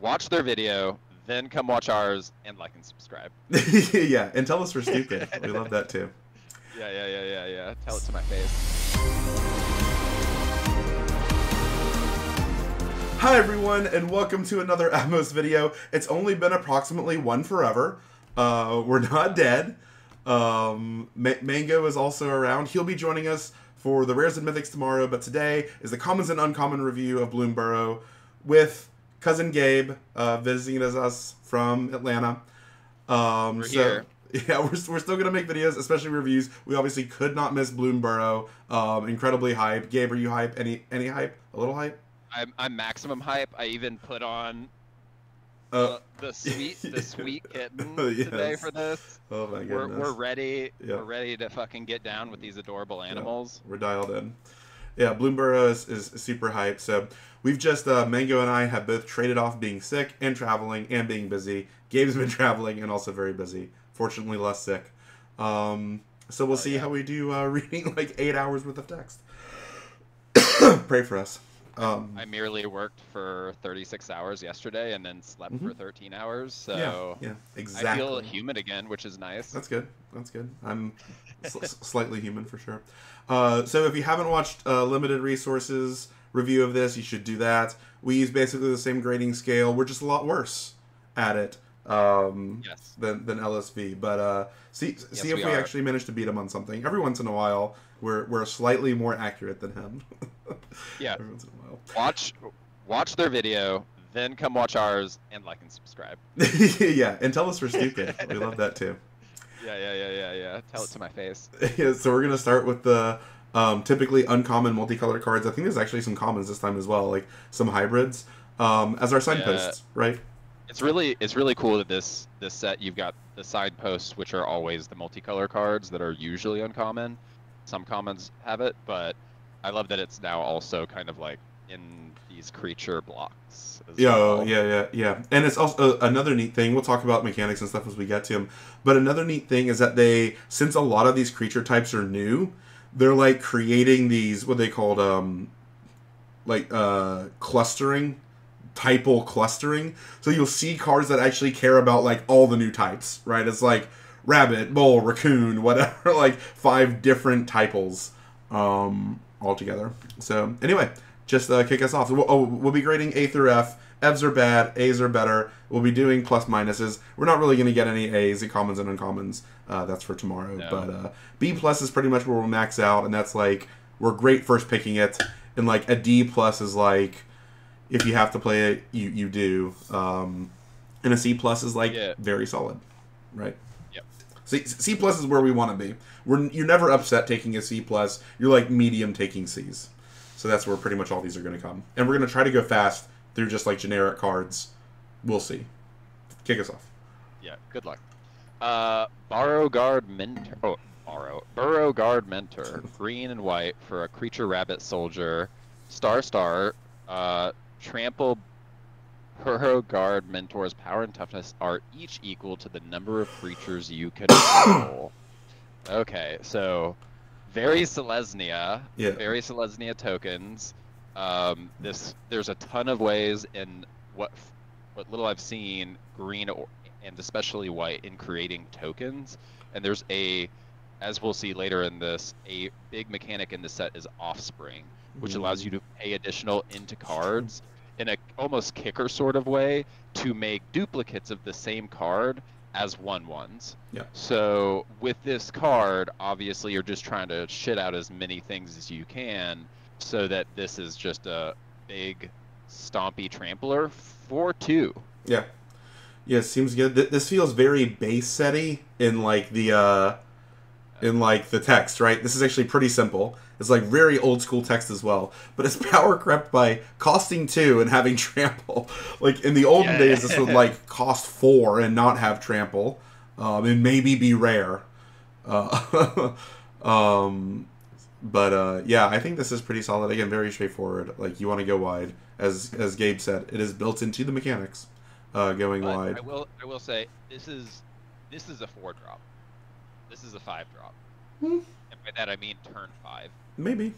watch their video, then come watch ours and like and subscribe. Yeah, and tell us we're stupid. We love that too. Yeah. Tell it to my face. Hi everyone, and welcome to another Atmos video. It's only been approximately one forever. We're not dead. Mango is also around. He'll be joining us for the Rares and Mythics tomorrow, but today is the Commons and Uncommon review of Bloomburrow with cousin Gabe visiting us from Atlanta. We're here. Yeah, we're still gonna make videos, especially reviews. We obviously could not miss Bloomburrow. Incredibly hype. Gabe, are you hype? Any hype? A little hype? I'm maximum hype. I even put on the sweet kitten today for this. Oh my goodness. We're ready. Yep. We're ready to fucking get down with these adorable animals. We're dialed in. Yeah, Bloomburrow is super hyped. So we've just Mango and I have both traded off being sick and traveling and being busy. Gabe's been traveling and also very busy. Fortunately, less sick. So we'll see how we do reading like 8 hours worth of text. Pray for us. I merely worked for 36 hours yesterday and then slept for 13 hours. So yeah, exactly. I feel human again, which is nice. That's good. That's good. I'm slightly human for sure. So if you haven't watched Limited Resources review of this, you should do that. We use basically the same grading scale. We're just a lot worse at it than LSV. But see if we actually manage to beat him on something. Every once in a while, we're slightly more accurate than him. Yeah. Every once in a while. Watch their video, then come watch ours and like and subscribe. Yeah, and tell us we're stupid. We love that too. Yeah. Tell it to my face. Yeah, so we're gonna start with the typically uncommon multicolored cards. I think there's actually some commons this time as well, like some hybrids as our signposts, right? It's really cool that this set you've got the signposts, which are always the multicolor cards that are usually uncommon. Some commons have it, but I love that it's now also kind of like in these creature blocks as well. Yeah. And it's also another neat thing. We'll talk about mechanics and stuff as we get to them. But another neat thing is that since a lot of these creature types are new, they're like creating these what they called clustering, typal clustering. So you'll see cards that actually care about like all the new types, right? It's like rabbit, bull, raccoon, whatever, like 5 different typals altogether. So anyway, just kick us off. We'll be grading A through F. Fs are bad, As are better. We'll be doing plus minuses. We're not really going to get any As in commons and uncommons. That's for tomorrow. No. But B plus is pretty much where we'll max out, and that's like we're great first picking it. And like a D plus is like if you have to play it, you do. And a C plus is like very solid, right? C plus is where we want to be. You're never upset taking a C plus. You're like medium taking Cs. So that's where pretty much all these are going to come. And we're going to try to go fast through just like generic cards. We'll see. Kick us off. Yeah, good luck. Burrow Guard Mentor. Burrow Guard Mentor. Green and white for a creature rabbit soldier. Star. Trample. Burrow Guard Mentor's power and toughness are each equal to the number of creatures you control. Okay, so very Selesnya. Yeah. Very Selesnya tokens. There's a ton of ways in what little I've seen, green and especially white, in creating tokens. And there's as we'll see later in this, a big mechanic in the set is Offspring, which allows you to pay additional into cards in a almost kicker sort of way to make duplicates of the same card as 1/1s. Yeah. So with this card, obviously you're just trying to shit out as many things as you can so that this is just a big stompy trampler for 2. Yeah. Yeah, seems good. This feels very base setty in like the text, right? This is actually pretty simple. It's like very old school text as well, but it's power crept by costing 2 and having trample. Like in the olden days, this would like cost 4 and not have trample, and maybe be rare. But yeah, I think this is pretty solid. Again, very straightforward. Like you want to go wide, as Gabe said, it is built into the mechanics. Going wide. I will say this is a 4-drop. This is a 5-drop. Hmm. And by that I mean turn 5. Maybe.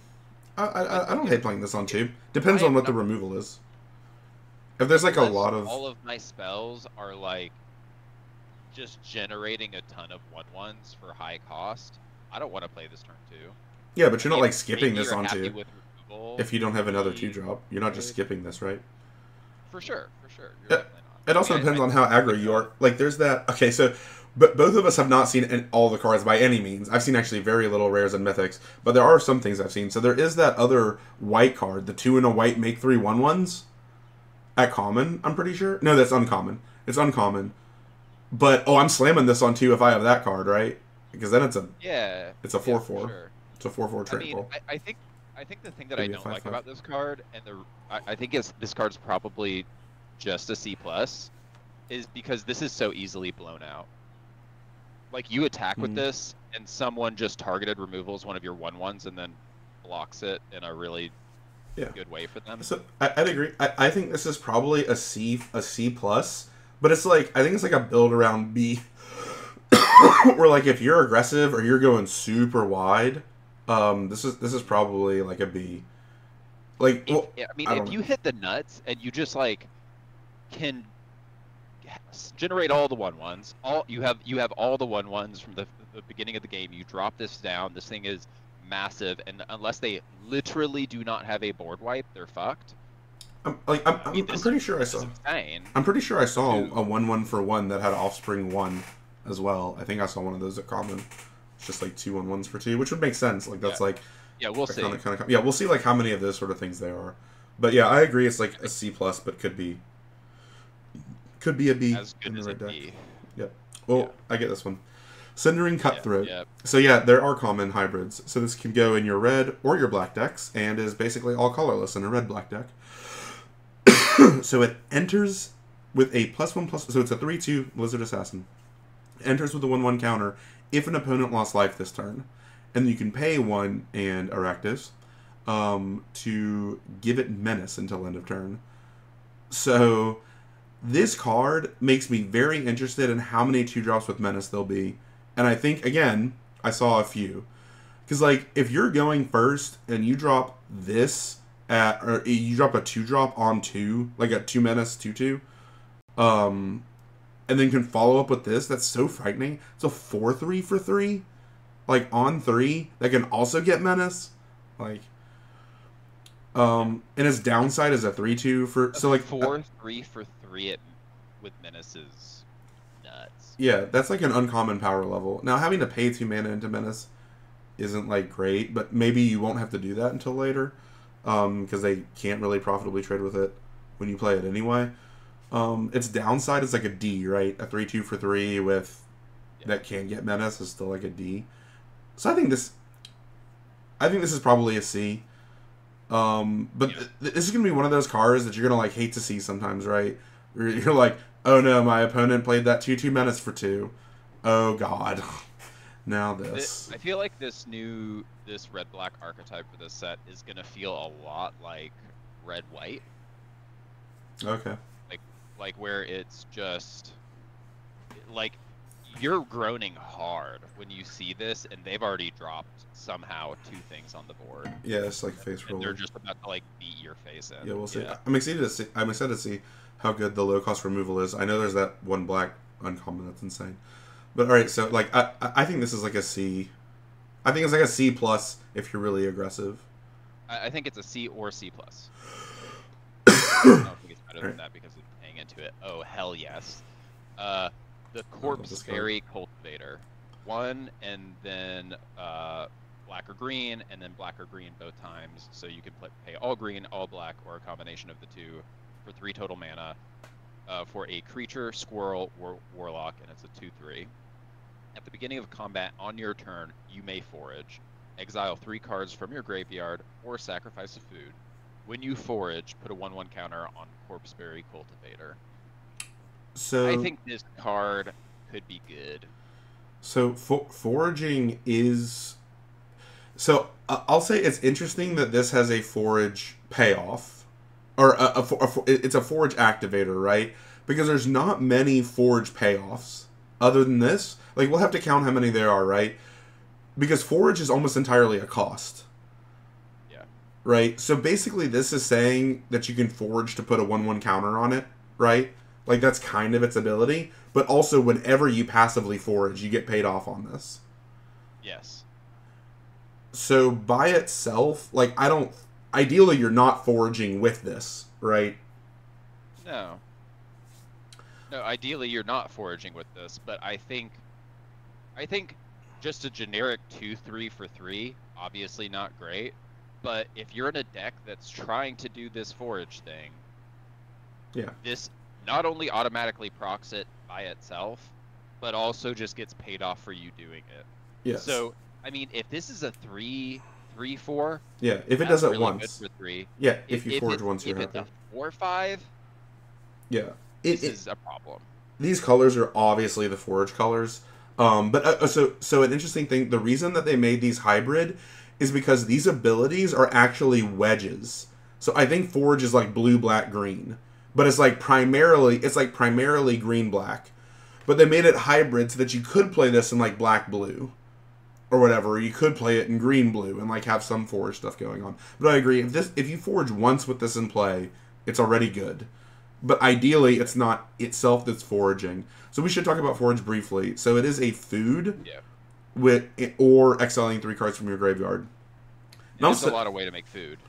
I don't hate playing this on 2. Depends on what the removal is. If there's like a unless lot of all of my spells are like just generating a ton of 1/1s for high cost, I don't want to play this turn 2. yeah, but I you're not mean, like skipping maybe this you're happy onto with removal. if you don't have another Maybe 2-drop. You're not just good. skipping this, right? For sure, for sure. You're It, definitely not. it I also mean, depends I on how think aggro you are. Like, there's that. Okay, so, but both of us have not seen all the cards by any means. I've seen actually very little rares and mythics, but there are some things I've seen. So there is that other white card, the 2 and a white make 3 1/1s at common. I'm pretty sure. No, that's uncommon. It's uncommon. But I'm slamming this on 2 if I have that card, right? Because then it's a yeah, it's a yeah, 4/4. for sure. It's a 4/4 I mean, trample. I think the thing that I Maybe a don't like 5/5. about this card, and I think this card's probably just a C plus, is because this is so easily blown out. Like, you attack with this, and someone just targeted removals one of your 1/1s and then blocks it in a really good way for them. So I'd agree. I think this is probably a C plus, but it's like I think it's like a build around B, where like if you're aggressive or you're going super wide, this is probably like a B. Like, well, I mean, if you hit the nuts and you just like can generate all the 1/1s, you have all the 1/1s from the beginning of the game. You drop this down. This thing is massive, and unless they literally do not have a board wipe, they're fucked. I'm pretty sure I saw. Insane. I'm pretty sure I saw a 1/1 for 1 that had Offspring 1 as well. I think I saw one of those at common. It's just like 2 1/1s for 2, which would make sense. Like that's like we'll see. Yeah, we'll see like how many of those sort of things there are. But yeah, I agree. It's like a C plus, but could be a B as good in the as right a deck. B. Yep. Well, I get this one. Cindering Cutthroat. Yeah. So yeah, there are common hybrids. So this can go in your red or your black decks, and is basically all colorless in a red-black deck. So it enters with a +1/+. So it's a 3/2 Lizard Assassin. Enters with a 1/1 counter if an opponent lost life this turn, and you can pay 1 and Arachnus to give it menace until end of turn. So this card makes me very interested in how many 2-drops with menace there'll be. And I think, again, I saw a few. Because, like, if you're going first and you drop this or you drop a 2-drop on 2, like a 2 menace, 2/2, and then can follow up with this, that's so frightening. It's a 4/3 for 3, like, on 3, that can also get menace. Like, and its downside is a 3/2 for, so, like, 4/3 for 3 with menace is nuts. Yeah, that's like an uncommon power level. Now, having to pay 2 mana into menace isn't like great, but maybe you won't have to do that until later, because they can't really profitably trade with it when you play it anyway. Its downside is like a D, right? A 3/2 for 3 with that can get menace is still like a D. So I think this is probably a C. But this is gonna be one of those cards that you're gonna like hate to see sometimes, right? You're like, oh no, my opponent played that 2/2 menace for 2. Oh god. Now this. I feel like this red-black archetype for this set is gonna feel a lot like red-white. Okay. Like where it's just like you're groaning hard when you see this, and they've already dropped somehow 2 things on the board. Yeah, it's like face roll. They're just about to like beat your face in. Yeah, we'll see. I'm excited to see how good the low cost removal is. I know there's that one black uncommon that's insane. But alright, so like I think this is like a C. I think it's like a C plus if you're really aggressive. I think it's a C or C plus. I don't think it's better than that because it's paying into it. Oh hell yes. The Corpse Fairy Cultivator. 1 and then black or green, and then black or green both times. So you can pay all green, all black, or a combination of the 2 for 3 total mana for a creature, squirrel, or warlock, and it's a 2/3. At the beginning of combat on your turn, you may forage, exile 3 cards from your graveyard, or sacrifice a food. When you forage, put a 1/1 counter on Corpseberry Cultivator. So I think this card could be good. So foraging is. So I'll say it's interesting that this has a forage payoff, or it's a forage activator, right? Because there's not many forage payoffs other than this. Like, we'll have to count how many there are, right? Because forage is almost entirely a cost. Yeah. right? So basically this is saying that you can forge to put a 1/1 counter on it, right? Like that's kind of its ability, but also whenever you passively forge, you get paid off on this. Yes. So by itself, like I don't ideally you're not foraging with this, right? No. No, ideally you're not foraging with this, but I think just a generic 2/3 for 3, obviously not great. But if you're in a deck that's trying to do this forage thing, Yeah. this not only automatically procs it by itself, but also just gets paid off for you doing it. Yes. So, I mean, if this is a 3/4, yeah, if it that's does it really once. good for 3. Yeah, if you forge it's, once, you're if it's happy. a 4/5, Yeah. this is a problem. These colors are obviously the forge colors. So an interesting thing, the reason that they made these hybrid is because these abilities are actually wedges. So I think forge is like blue, black, green, but it's like primarily green, black. But they made it hybrid so that you could play this in like black, blue, or whatever. Or you could play it in green, blue, and like have some forge stuff going on. But I agree, if you forge once with this in play, it's already good. But ideally, it's not itself that's foraging. So we should talk about forage briefly. So it is a food, or exiling 3 cards from your graveyard. There's a lot of way to make food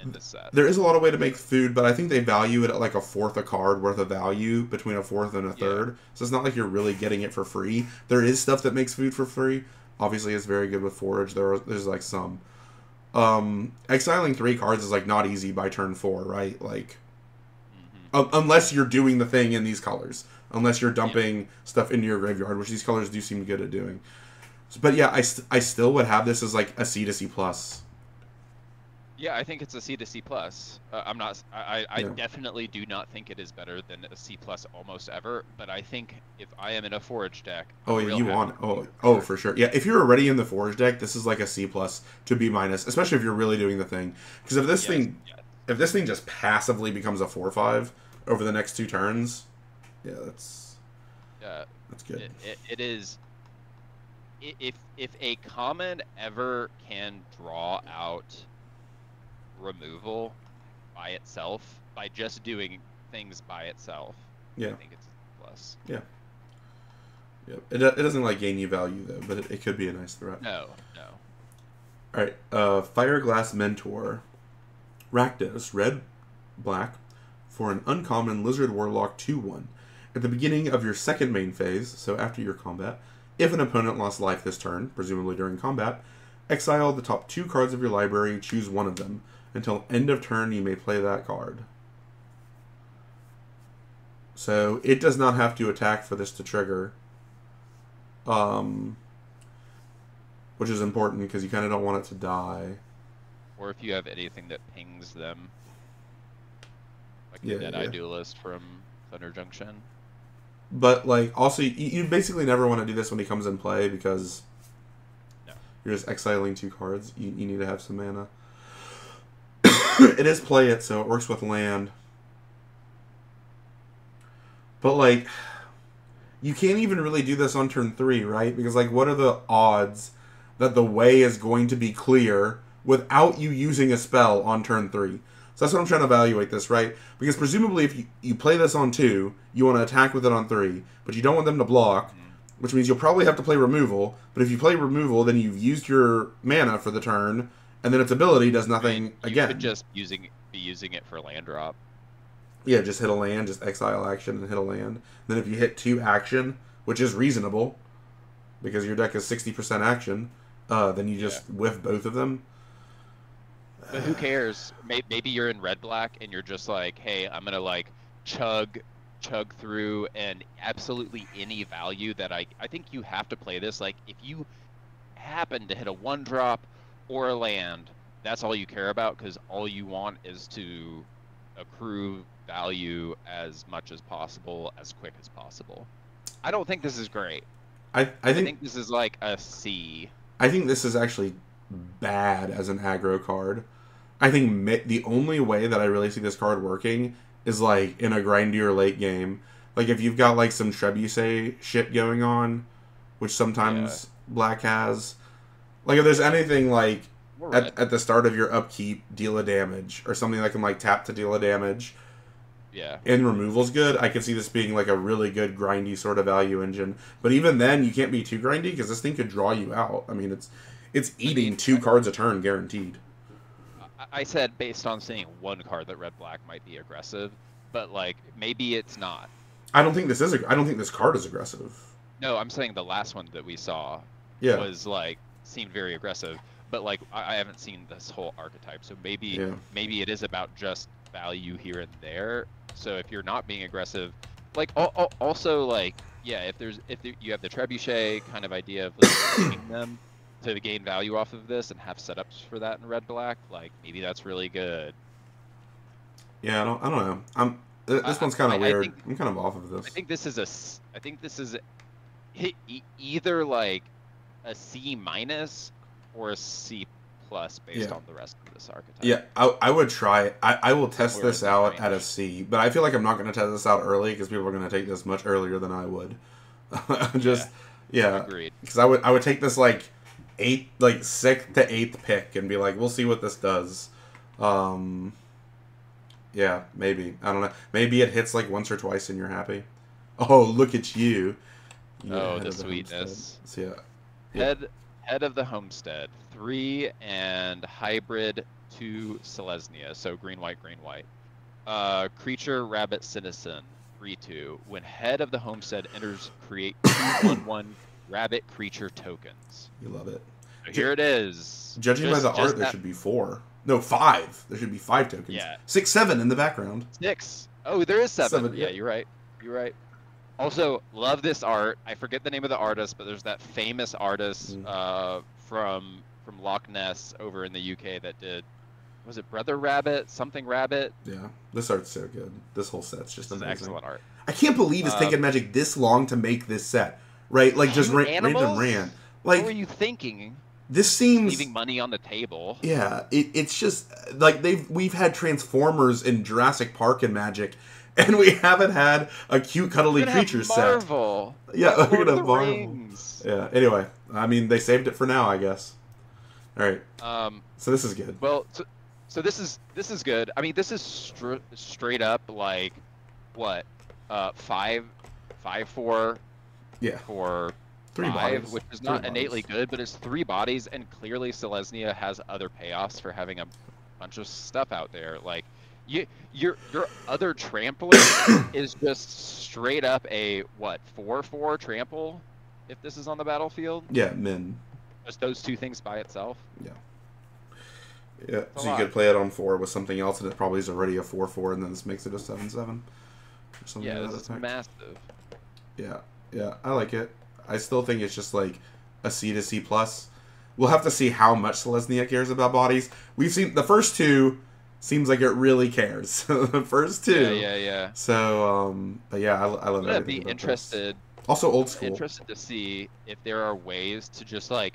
in this set. There is a lot of way to make food, but I think they value it at like a fourth a card worth of value between a fourth and a third. So it's not like you're really getting it for free. There is stuff that makes food for free. Obviously, it's very good with forage. There's like some. Exiling 3 cards is like not easy by turn 4, right? Like. Unless you're doing the thing in these colors. Unless you're dumping stuff into your graveyard, which these colors do seem good at doing. But yeah, I still would have this as like a C to C+. Yeah, I think it's a C to C+. I'm not. I definitely do not think it is better than a C+ almost ever. But I think if I am in a forage deck, you want for sure. Yeah, if you're already in the forage deck, this is like a C+ to B-, especially if you're really doing the thing. Because if this thing just passively becomes a 4/5 over the next 2 turns, that's good. It is. If a common ever can draw out removal by itself by just doing things by itself, I think it's a plus. Yeah. It doesn't like gain you value though, but it could be a nice threat. No. All right, Fireglass Mentor, Rakdos, red, black, for an uncommon Lizard Warlock 2/1. At the beginning of your second main phase, so after your combat, if an opponent lost life this turn, presumably during combat, exile the top 2 cards of your library, choose one of them. Until end of turn, you may play that card. So it does not have to attack for this to trigger. Which is important because you kind of don't want it to die. Or if you have anything that pings them. Like the Deadeye Duelist from Thunder Junction. But, like, also, you basically never want to do this when he comes in play because you're just exiling 2 cards. You need to have some mana. It is play it, so it works with land. But, like, you can't even really do this on turn 3, right? Because, like, what are the odds that the way is going to be clear without you using a spell on turn 3? So that's what I'm trying to evaluate this, right? Because presumably if you play this on 2, you want to attack with it on 3, but you don't want them to block, which means you'll probably have to play removal. But if you play removal, then you've used your mana for the turn, and then its ability does nothing again. You could just be using it for land drop. Yeah, just hit a land, just exile action and hit a land. Then if you hit 2 action, which is reasonable, because your deck is 60% action, then you just whiff both of them. But who cares? Maybe you're in red-black and you're just like, hey, I'm gonna like chug through and absolutely any value that I think you have to play this. Like if you happen to hit a 1-drop or a land, that's all you care about because all you want is to accrue value as much as possible, as quick as possible. I don't think this is great. I think this is like a C. I think this is actually bad as an aggro card. I think the only way that I really see this card working is like in a grindier late game. Like if you've got like some Trebuchet shit going on, which sometimes black has. Like if there's anything like at the start of your upkeep, deal a damage, or something that can like tap to deal a damage. Yeah. And removal's good. I could see this being like a really good grindy sort of value engine. But even then, you can't be too grindy because this thing could draw you out. I mean, it's eating 2 cards a turn guaranteed. I said based on seeing one card that red-black might be aggressive, but like maybe it's not. I don't think this card is aggressive. No, I'm saying the last one that we saw was like seemed very aggressive, but like I haven't seen this whole archetype, so maybe it is about just value here and there. So if you're not being aggressive, like also like if you have the trebuchet kind of idea of like taking them to gain value off of this and have setups for that in red-black, like maybe that's really good. Yeah, I don't know. This one's kind of weird. I'm kind of off of this. I think this is either like a C- or a C+ based on the rest of this archetype. Yeah, I would try. I will test this out at a C, but I feel like I'm not going to test this out early because people are going to take this much earlier than I would. Agreed. Because I would take this like 6th to 8th pick and be like, we'll see what this does. Yeah, maybe. I don't know. Maybe it hits like once or twice and you're happy. Oh, look at you. Oh, the sweetness. So, Head of the Homestead, 3 and hybrid 2 Selesnya, so green white. Creature Rabbit Citizen, 3/2. When Head of the Homestead enters, create 2/1/1 rabbit creature tokens. You love it. So here it is. Judging by the art, there should be 4. No, 5. There should be 5 tokens. Yeah. 6, 7 in the background. 6. Oh, there is 7. Yeah, you're right. Also, love this art. I forget the name of the artist, but there's that famous artist from Loch Ness over in the UK that did, was it Brother Rabbit? Something Rabbit? Yeah, this art's so good. This whole set's just amazing. Excellent art. I can't believe it's taken Magic this long to make this set, right? Like, just random ran. Like, what were you thinking? This seems leaving money on the table. Yeah, it's just like we've had Transformers in Jurassic Park and Magic, and we haven't had a cute cuddly creature set. Marvel. Yeah, we're gonna have Marvel. Rings. Yeah. Anyway, I mean, they saved it for now, I guess. All right. So this is good. Well, so this is good. I mean, this is straight up like what 5/4. Yeah. For 3 bodies, which is not innately good, but it's 3 bodies, and clearly Selesnya has other payoffs for having a bunch of stuff out there. Like, your other trampler is just straight up a 4/4 trample if this is on the battlefield. Yeah, min. Just those 2 things by itself. Yeah. Yeah. So you could play it on 4 with something else, and it probably is already a 4/4, and then this makes it a 7/7. Or something yeah, this is massive. Yeah. Yeah, I like it. I still think it's just like a C to C+. We'll have to see how much Selesnya cares about bodies. We've seen the first 2 seems like it really cares. The first 2. Yeah. So, but yeah, I love it. I'd be interested. Also old school. Interested to see if there are ways to just like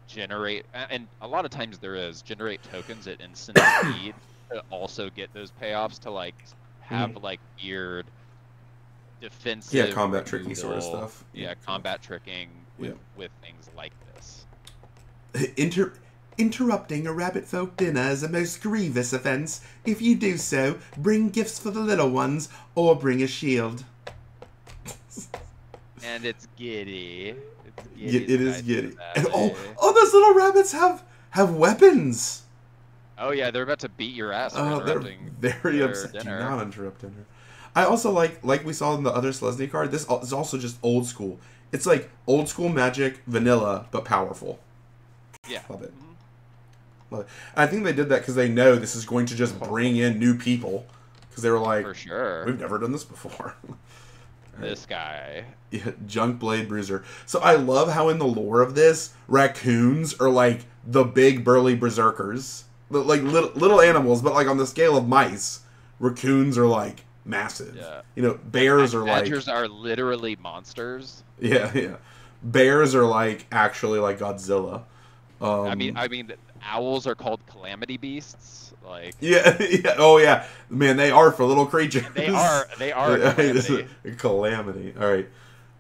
generate, and a lot of times there is, generate tokens at instant speed to also get those payoffs to like have like weird defensive, combat tricky sort of stuff. Yeah, combat tricking with things like this. Interrupting a rabbit folk dinner is a most grievous offense. If you do so, bring gifts for the little ones or bring a shield. And it's giddy. It is giddy. And those little rabbits have weapons. Oh yeah, they're about to beat your ass. They're very upset. Do not interrupt dinner. I also like we saw in the other Selesnya card, this is also just old school. It's like old school Magic, vanilla, but powerful. Yeah. Love it. Love it. I think they did that because they know this is going to just bring in new people. Because they were like, for sure, we've never done this before. This guy. Yeah, Junk Blade Bruiser. So I love how in the lore of this, raccoons are like the big burly berserkers. Like little animals, but like on the scale of mice, raccoons are like massive. Yeah. You know, bears are like... Badgers are literally monsters. Yeah. Bears are like actually like Godzilla. I mean, owls are called calamity beasts. Like. Yeah. Oh yeah. Man, they are for little creatures. They are. Calamity. Calamity. All right.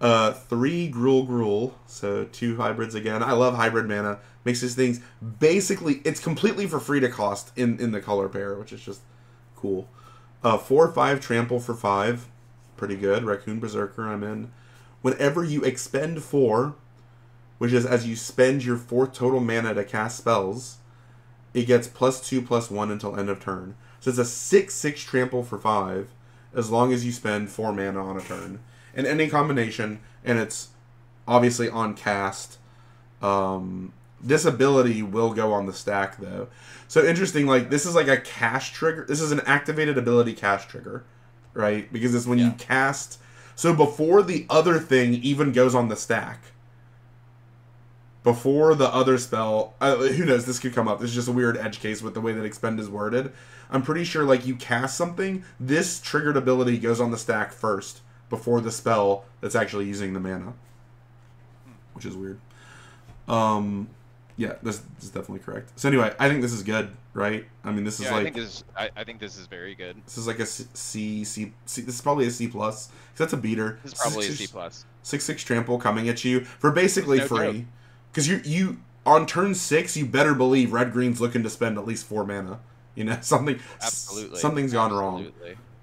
3 Gruul, so 2 hybrids again. I love hybrid mana. Makes these things basically, it's completely for free to cost in the color pair, which is just cool. 4/5 Trample for 5, pretty good. Raccoon Berserker, I'm in. Whenever you expend 4, which is as you spend your 4th total mana to cast spells, it gets +2/+1 until end of turn. So it's a 6/6 Trample for 5, as long as you spend 4 mana on a turn. In any combination, and it's obviously on cast. This ability will go on the stack, though. So interesting, like, this is like a cast trigger. This is an activated ability cast trigger, right? Because it's when you cast... So before the other thing even goes on the stack, before the other spell... who knows, this could come up. This is just a weird edge case with the way that expend is worded. I'm pretty sure, like, you cast something, this triggered ability goes on the stack first, before the spell that's actually using the mana. Which is weird. Yeah, this is definitely correct. So anyway, I think this is good, right? I mean, this is like... I think this is very good. This is like a C. This is probably a C+. Because that's a beater. This is probably a C+. 6/6 Trample coming at you for basically free. Because you on turn 6, you better believe red-green's looking to spend at least 4 mana. You know, something's gone wrong.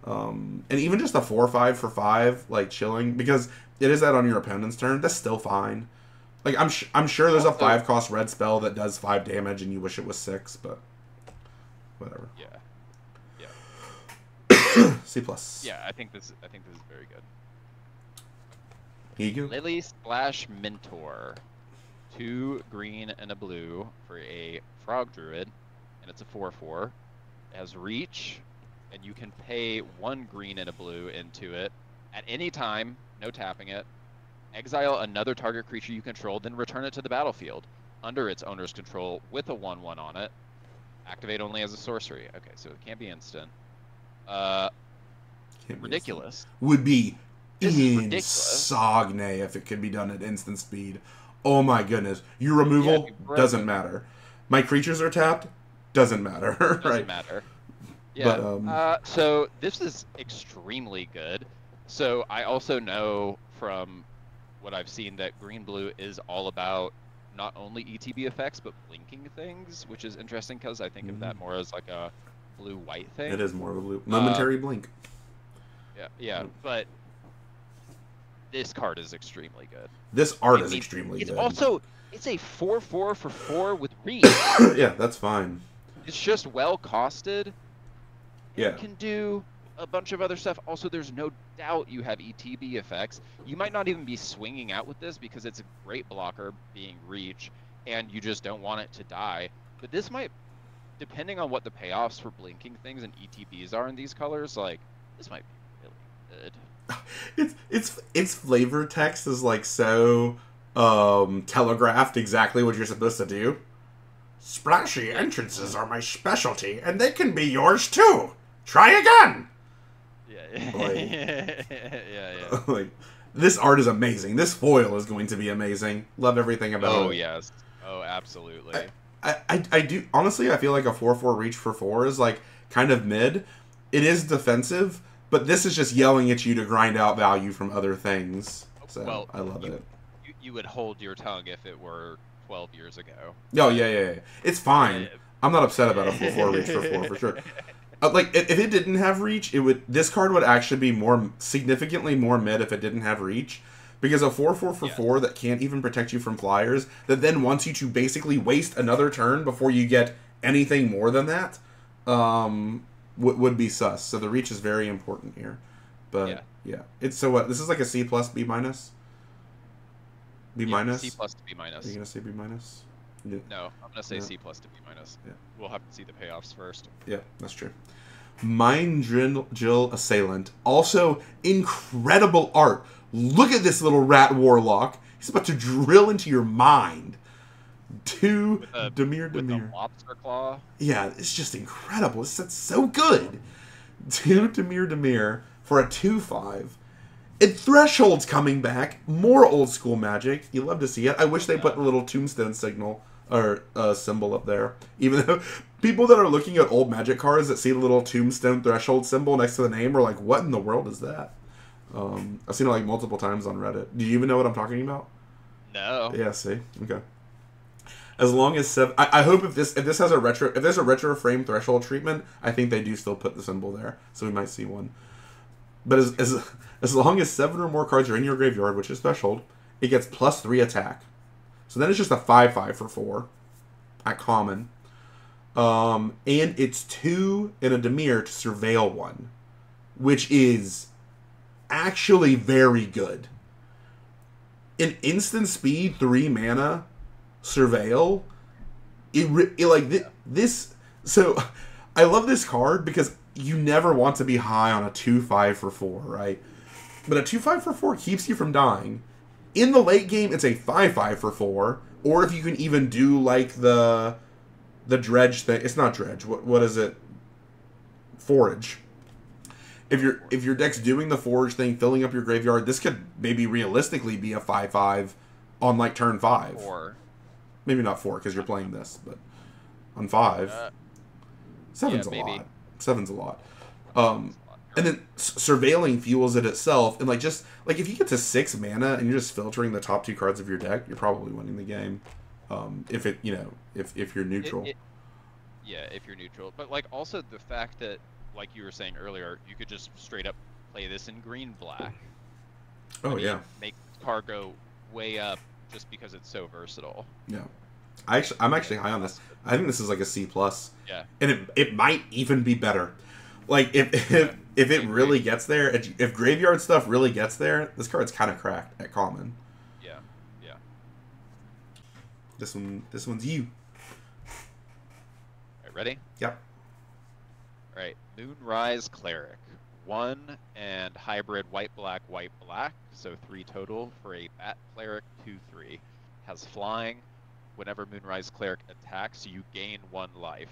And even just a 4/5 for 5, like, chilling, because it is that on your opponent's turn, that's still fine. Like, I'm sure there's a 5-cost red spell that does 5 damage and you wish it was 6, but whatever. Yeah. C+. Yeah, I think this is very good. Here you go. Lily Splash Mentor. 2 green and a blue for a frog druid, and it's a 4/4. It has reach, and you can pay 1 green and a blue into it at any time, no tapping it. Exile another target creature you control, then return it to the battlefield under its owner's control with a 1/1 on it. Activate only as a sorcery. Okay, so it can't be instant. Ridiculous. Would be insane if it could be done at instant speed. Oh my goodness. Your removal doesn't matter. My creatures are tapped, doesn't matter. Doesn't matter. Yeah. But, so this is extremely good. So I also know from what I've seen that green-blue is all about not only ETB effects, but blinking things, which is interesting because I think of that more as like a blue-white thing. It is more of a blue. Momentary blink. Yeah, but this card is extremely good. This art is extremely good. Also, it's a 4/4 for 4 with reach. Yeah, that's fine. It's just well costed. Yeah. It can do a bunch of other stuff. Also, there's no doubt you have ETB effects. You might not even be swinging out with this because it's a great blocker being reach, and you just don't want it to die. But this might, depending on what the payoffs for blinking things and ETBs are in these colors, like, this might be really good. Its flavor text is like so telegraphed exactly what you're supposed to do. Splashy entrances are my specialty, and they can be yours too. Try again. Yeah. Like, yeah. Like, this art is amazing. This foil is going to be amazing. Love everything about it. Oh yes. Oh, absolutely. I do honestly. I feel like a 4/4 reach for 4 is like kind of mid. It is defensive, but this is just yelling at you to grind out value from other things. So well, I love it. You would hold your tongue if it were 12 years ago. Oh yeah. It's fine. I'm not upset about a 4/4 reach for 4 for sure. Like, if it didn't have reach, this card would actually be significantly more mid if it didn't have reach. Because a 4/4 for 4 that can't even protect you from flyers, that then wants you to basically waste another turn before you get anything more than that, would be sus. So the reach is very important here. But, yeah. It's so what? This is like a C+, B-? B-? C+ to B-. Are you going to say B-? Yeah. No, I'm going to say C+ to B-. Yeah. We'll have to see the payoffs first. Yeah, that's true. Mind Drill Assailant. Also, incredible art. Look at this little rat warlock. He's about to drill into your mind. Demir. With a lobster claw. Yeah, it's just incredible. It's so good. Demir for a 2/5. And Threshold's coming back. More old school Magic. You love to see it. I wish they put the little tombstone signal or symbol up there. Even though people that are looking at old Magic cards that see the little tombstone Threshold symbol next to the name are like, what in the world is that? I've seen it like multiple times on Reddit. Do you even know what I'm talking about? No. Yeah. See. Okay. As long as I hope if this has a retro, if there's a retro frame threshold treatment, I think they do still put the symbol there, so we might see one. But as long as 7 or more cards are in your graveyard, which is threshold, it gets +3 attack. So then it's just a 5/5 for 4 at common. And it's 2 in a Dimir to surveil 1, which is actually very good. In instant speed, 3 mana, surveil. This. So I love this card because you never want to be high on a 2/5 for 4, right? But a 2/5 for 4 keeps you from dying. In the late game, it's a 5/5 for 4, or if you can even do like the dredge thing. It's not dredge. What is it? Forage. If your deck's doing the forage thing, filling up your graveyard, this could maybe realistically be a 5/5 on like turn 5. 4. Maybe not 4 because you're playing this, but on 5, 7's yeah, a lot. 7's a lot. And then surveilling fuels it itself, and like just like if you get to 6 mana and you're just filtering the top 2 cards of your deck, you're probably winning the game. If it if you're neutral. Yeah, if you're neutral, but like also the fact that, like you were saying earlier, you could just straight up play this in green-black. Oh yeah. Make card go way up just because it's so versatile. Yeah. I'm actually high on this. I think this is like a C+. Yeah. And it might even be better. Like if it really gets there, if graveyard stuff really gets there, this card's kind of cracked at common. Yeah. Yeah. This one's you. All right, ready? Yep. All right. Moonrise Cleric. 1 and hybrid white black, so 3 total for a bat cleric 2/3. Has flying. Whenever Moonrise Cleric attacks, you gain 1 life.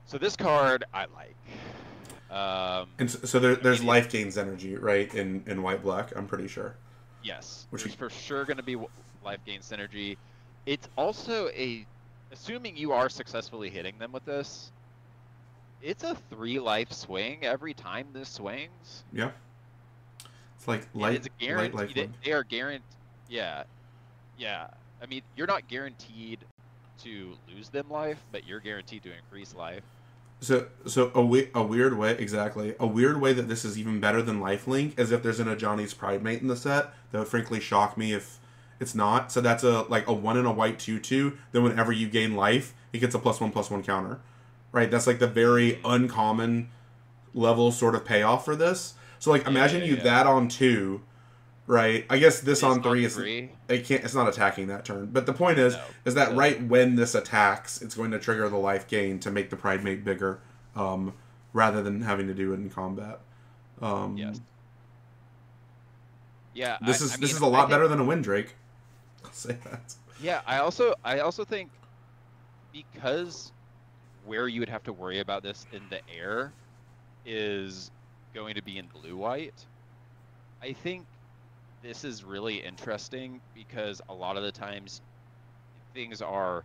So this card I like. And so there's life gains energy, right, in white black, I'm pretty sure. Yes. There's for sure going to be life gain synergy. It's also assuming you are successfully hitting them with this, it's a 3 life swing every time this swings. Yeah. It's like light, it's guaranteed. life. They are guaranteed. Yeah. Yeah. I mean, you're not guaranteed to lose them life, but you're guaranteed to increase life. So a weird way, exactly. A weird way that this is even better than Lifelink is if there's an Ajani's Pridemate in the set. That would frankly shock me if it's not. So that's a 1 and a white 2/2. Then whenever you gain life, it gets a +1/+1 counter. Right? That's like the very uncommon level sort of payoff for this. So like imagine that on 2, right? I guess this on 3 is it's not attacking that turn. But the point is that right when this attacks, it's going to trigger the life gain to make the Pridemate bigger, rather than having to do it in combat. Yes. Yeah. This is a lot better than a Windrake. I'll say that. Yeah, I also think because where you would have to worry about this in the air is going to be in blue-white. I think this is really interesting because a lot of the times things are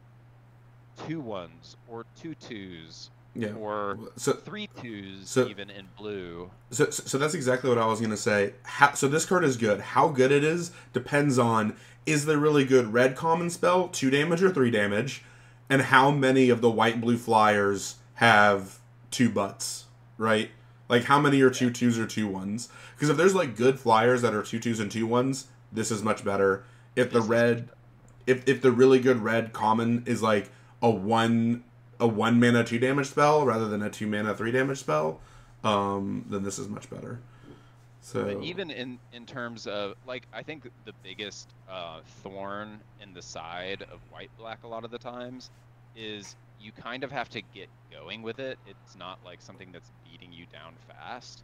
2/1s or 2/2s or 3/2s even in blue. So that's exactly what I was going to say. So this card is good. How good it is depends on, is there really good red common spell, 2 damage or 3 damage, and how many of the white-blue flyers have 2 butts, right? Like, how many are 2/2s or 2/1s? Because if there's, like, good flyers that are 2/2s and 2/1s, this is much better. If the red... If the really good red common is, like, a 1 mana 2 damage spell rather than a 2 mana 3 damage spell, then this is much better. So but even in terms of, like, I think the biggest thorn in the side of white-black a lot of the times is you kind of have to get going with it. It's not like something that's beating you down fast.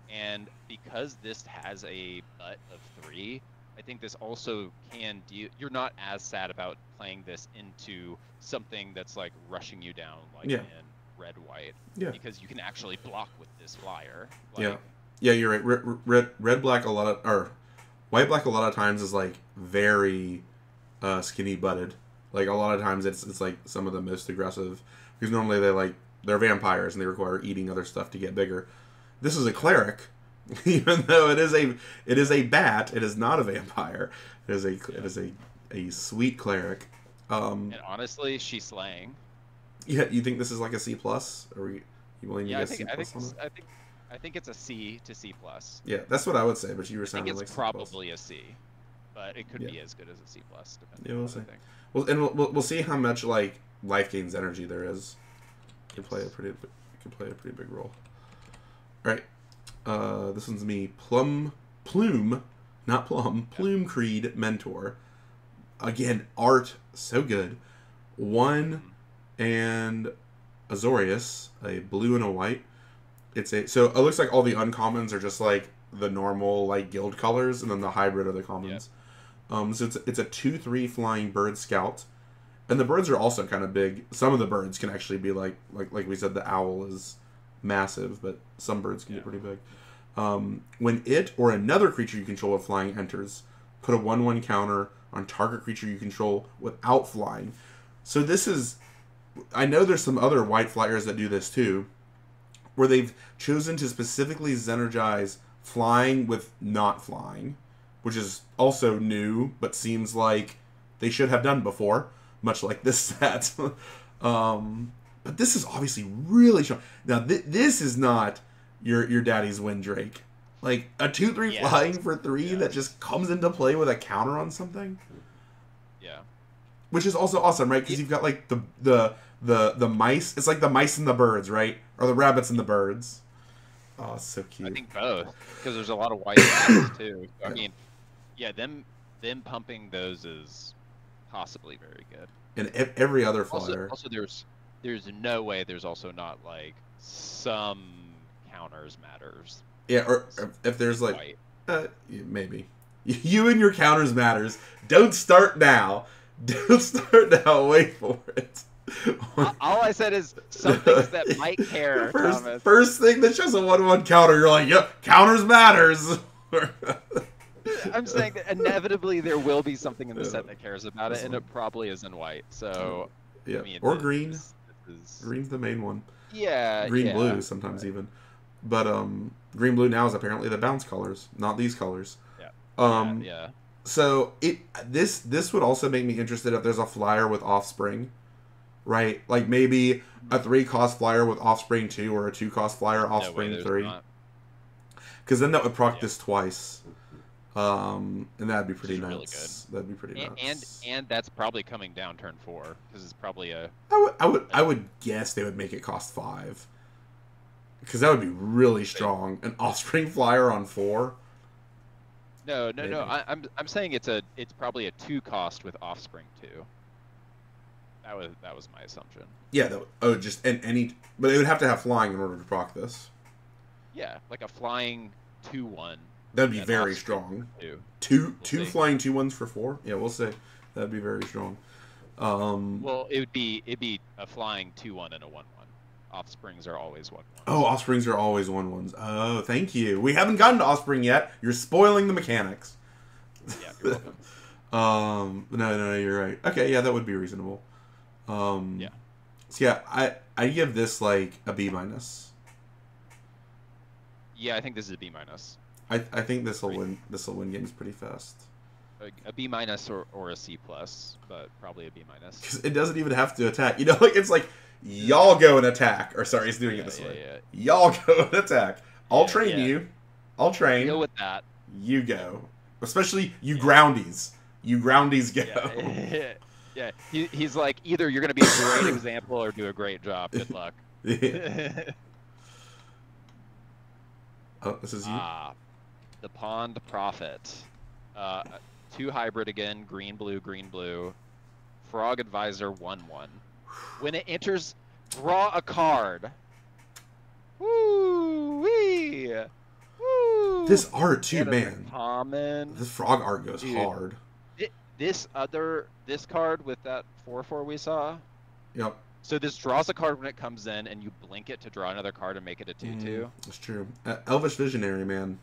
And because this has a butt of 3, I think this also can deal... You're not as sad about playing this into something that's like rushing you down like in red-white. Yeah. Because you can actually block with this flyer. Like, yeah, you're right. Red-black a lot of... Or white-black a lot of times is like very skinny-butted. Like, a lot of times it's like some of the most aggressive. Because normally they're vampires and they require eating other stuff to get bigger. This is a cleric, Even though it is a bat, it is not a vampire. It is a sweet cleric. And honestly, she's slaying. Yeah, you think this is like a C plus? Are you willing to Yeah, get C plus on it? I think it's a C to C plus. Yeah, that's what I would say. But you were I think sounding it's like C plus. probably a C, but it could be as good as a C plus, depending Yeah, we'll on see. what I think. Well, and we'll see how much like life gains energy there is. It can play a pretty big role. All right, this one's me. Plume, not Plum. Plume Creed Mentor. Again, art so good. One and Azorius, a blue and a white. So it looks like all the uncommons are just like the normal like guild colors, and then the hybrid are the commons. Yep. So it's a 2/3 flying bird scout, and the birds are also kind of big. Some of the birds can actually be like we said, the owl is massive, but some birds can get pretty big. When it or another creature you control with flying enters, put a 1/1 counter on target creature you control without flying. So this is, I know there's some other white flyers that do this too, where they've chosen to specifically Zenergize flying with not flying, which is also new, but seems like they should have done before, much like this set. But this is obviously really strong. Now, this is not your daddy's Windrake. Like, a 2/3 flying for 3 that just comes into play with a counter on something? Yeah. Which is also awesome, right? Because you've got, like, the mice. It's like the mice and the birds, right? Or the rabbits and the birds. Oh, it's so cute. I think both, because there's a lot of white rabbits, too. So, I mean, yeah, them pumping those is possibly very good. And every other flyer. Also, there's no way there's also not, like, some counters matters. Yeah, or if there's like, maybe. You and your counters matters. Don't start now. Don't start now. Wait for it. All I said is some things that might care. First thing that shows a 1/1 counter, you're like, yep, counters matters. I'm saying that inevitably there will be something in the set that cares about it, and it probably is in white. So, yeah, I mean, or green. Green's the main one. Yeah, blue sometimes even. But green blue now is apparently the bounce colors, not these colors. Yeah. So this would also make me interested if there's a flyer with Offspring, right? Like maybe a 3-cost flyer with Offspring 2 or a 2-cost flyer Offspring 3. Because then that would proc this twice. And that'd be pretty nuts. Really good. That'd be pretty nuts. And that's probably coming down turn 4 because it's probably a. I would guess they would make it cost 5. Because that would be really strong. An Offspring flyer on 4. No. I'm saying it's probably a 2-cost with Offspring 2. That was my assumption. Yeah. But it would have to have flying in order to proc this. Yeah, like a flying 2/1. That'd be very strong. Two flying 2/1s for 4. Yeah, we'll see. That'd be very strong. Well, it'd be a flying 2/1 and a 1/1. Offsprings are always 1/1. Oh, Offsprings are always 1/1s. Oh, thank you. We haven't gotten to Offspring yet. You're spoiling the mechanics. Yeah, you're welcome. No, you're right. Okay, yeah, that would be reasonable. Yeah. So yeah, I give this like a B-. Yeah, I think this is a B-. I think this will win games pretty fast. A B- or a C+, but probably a B-. Because it doesn't even have to attack. You know, like it's like y'all go and attack. Or sorry, he's doing it this way. Yeah. Y'all go and attack. I'll train you. I'll train. Deal with that. You go. Especially you groundies. You groundies go. Yeah. He's like, either you're going to be a great example or do a great job. Good luck. Oh, this is you? The Pond Prophet. 2 hybrid again, green, blue. Frog Advisor 1/1. When it enters, draw a card. Woo-wee! Woo! This art too, man. Common. This frog art goes hard. This card with that 4/4 we saw. Yep. So this draws a card when it comes in, and you blink it to draw another card and make it a 2/2. That's true. Elvish Visionary, man.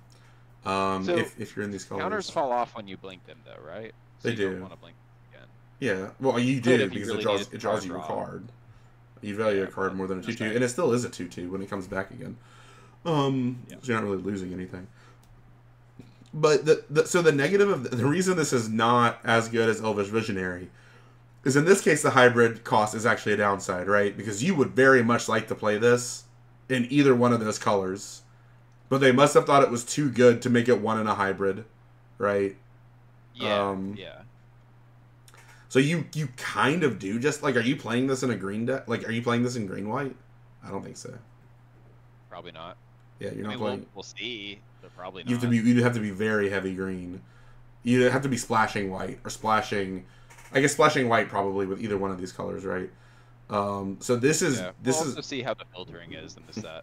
So if you're in these colors. Counters fall off when you blink them, though, right? So they do. You don't want to blink again. Yeah. Well, you do because it draws you a card. You value a card more than a 2/2, and it still is a 2/2 when it comes back again. So you're not really losing anything. But so the negative of the reason this is not as good as Elvish Visionary is in this case the hybrid cost is actually a downside, right? Because you would very much like to play this in either one of those colors, but they must have thought it was too good to make it one in a hybrid, right? Yeah. So you kind of do just like, are you playing this in a green deck? Like, are you playing this in green white? I don't think so. Probably not. Yeah, you're not playing. We'll see, but probably not. You'd have to be very heavy green. You'd have to be splashing white or splashing. I guess splashing white probably with either one of these colors, right? So this is we'll also see how the filtering is in the set.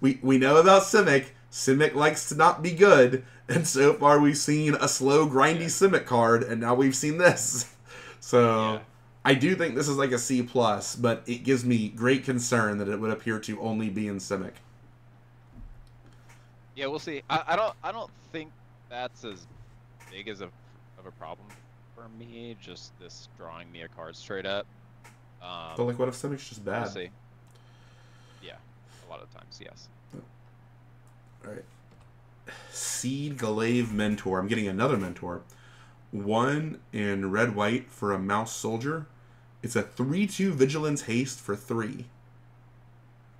We know about Simic. Simic likes to not be good, and so far we've seen a slow, grindy Simic card, and now we've seen this. So I do think this is like a C+, but it gives me great concern that it would appear to only be in Simic. Yeah, we'll see. I don't think that's as big as of a problem for me. Just this drawing me a card straight up. But like, what if Simic's just bad? We'll see. Yeah, a lot of times, yes. All right. Seed Glaive Mentor. I'm getting another Mentor. 1 in red white for a mouse soldier. It's a 3/2 vigilance haste for 3.